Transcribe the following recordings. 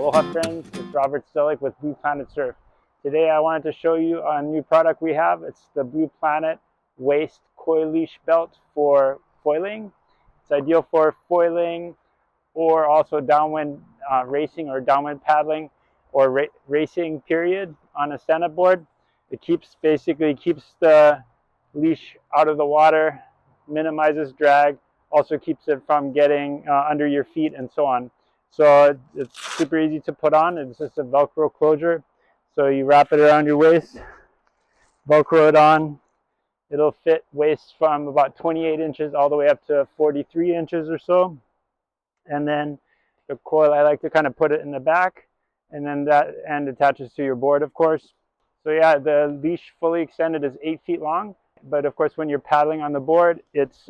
Aloha friends, it's Robert Stellick with Blue Planet Surf. Today I wanted to show you a new product we have. It's the Blue Planet Waist Coil Leash Belt for foiling. It's ideal for foiling or also downwind racing or downwind paddling or racing period on a stand-up board. It basically keeps the leash out of the water, minimizes drag, also keeps it from getting under your feet and so on. So it's super easy to put on. It's just a Velcro closure. So you wrap it around your waist, Velcro it on. It'll fit waist from about 28 inches all the way up to 43 inches or so. And then the coil, I like to kind of put it in the back, and then that end attaches to your board, of course. So yeah, the leash fully extended is 8 feet long. But of course, when you're paddling on the board, it's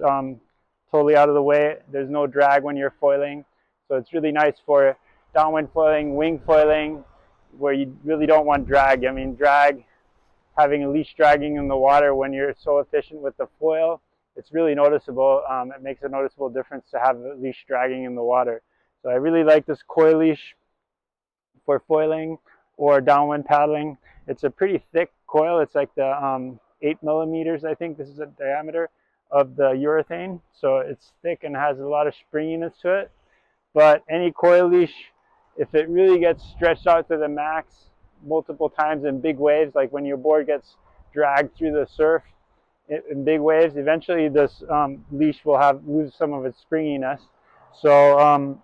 totally out of the way. There's no drag when you're foiling. So it's really nice for downwind foiling, wing foiling, where you really don't want drag. I mean, having a leash dragging in the water when you're so efficient with the foil, it's really noticeable. It makes a noticeable difference to have the leash dragging in the water. So I really like this coil leash for foiling or downwind paddling. It's a pretty thick coil. It's like the 8 millimeters, I think this is the diameter of the urethane. So it's thick and has a lot of springiness to it. But any coil leash, if it really gets stretched out to the max multiple times in big waves, like when your board gets dragged through the surf in big waves, eventually this leash will lose some of its springiness. So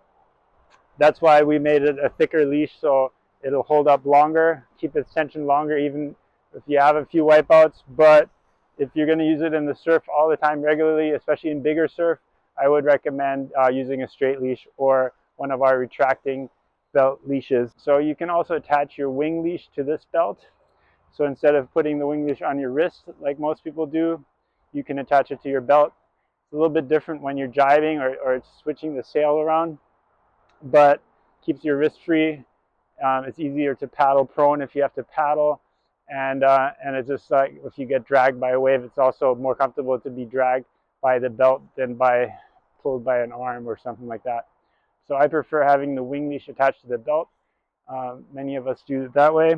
that's why we made it a thicker leash, so it'll hold up longer, keep its tension longer, even if you have a few wipeouts. But if you're going to use it in the surf all the time regularly, especially in bigger surf, I would recommend using a straight leash or one of our retracting belt leashes. So you can also attach your wing leash to this belt. So instead of putting the wing leash on your wrist like most people do, you can attach it to your belt. It's a little bit different when you're jiving or switching the sail around, but keeps your wrist free. It's easier to paddle prone if you have to paddle, and it's just like if you get dragged by a wave, it's also more comfortable to be dragged by the belt than pulled by an arm or something like that. So I prefer having the wing leash attached to the belt. Many of us do it that way.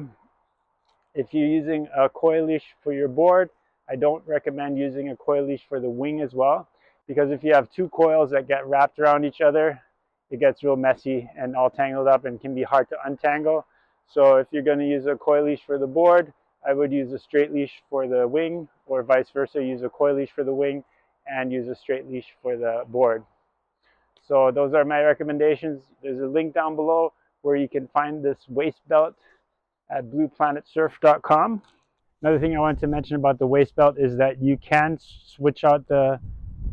If you're using a coil leash for your board, I don't recommend using a coil leash for the wing as well, because if you have two coils that get wrapped around each other, it gets real messy and all tangled up and can be hard to untangle. So if you're going to use a coil leash for the board, I would use a straight leash for the wing, or vice versa, use a coil leash for the wing and use a straight leash for the board. So those are my recommendations. There's a link down below where you can find this waist belt at blueplanetsurf.com. Another thing I wanted to mention about the waist belt is that you can switch out the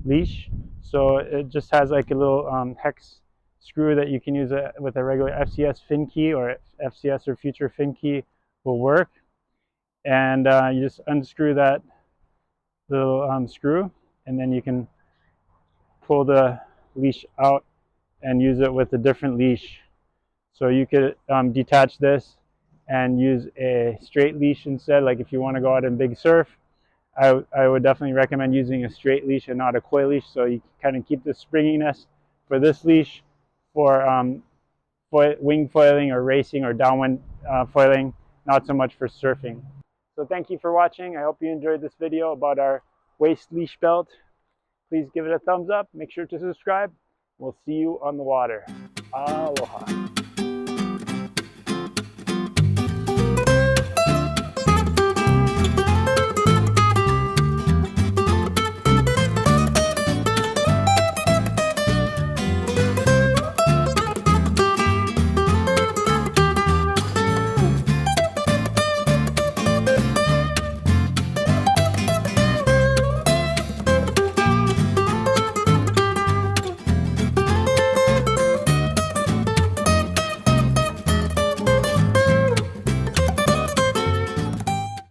leash. So it just has like a little hex screw that you can use with a regular FCS fin key, or FCS or future fin key will work. And you just unscrew that little screw, and then you can pull the leash out and use it with a different leash. So you could detach this and use a straight leash instead. Like if you want to go out in big surf, I would definitely recommend using a straight leash and not a coil leash, so you kind of keep the springiness for this leash for wing foiling or racing or downwind foiling, not so much for surfing. So thank you for watching. I hope you enjoyed this video about our waist leash belt. Please give it a thumbs up. Make sure to subscribe. We'll see you on the water. Aloha.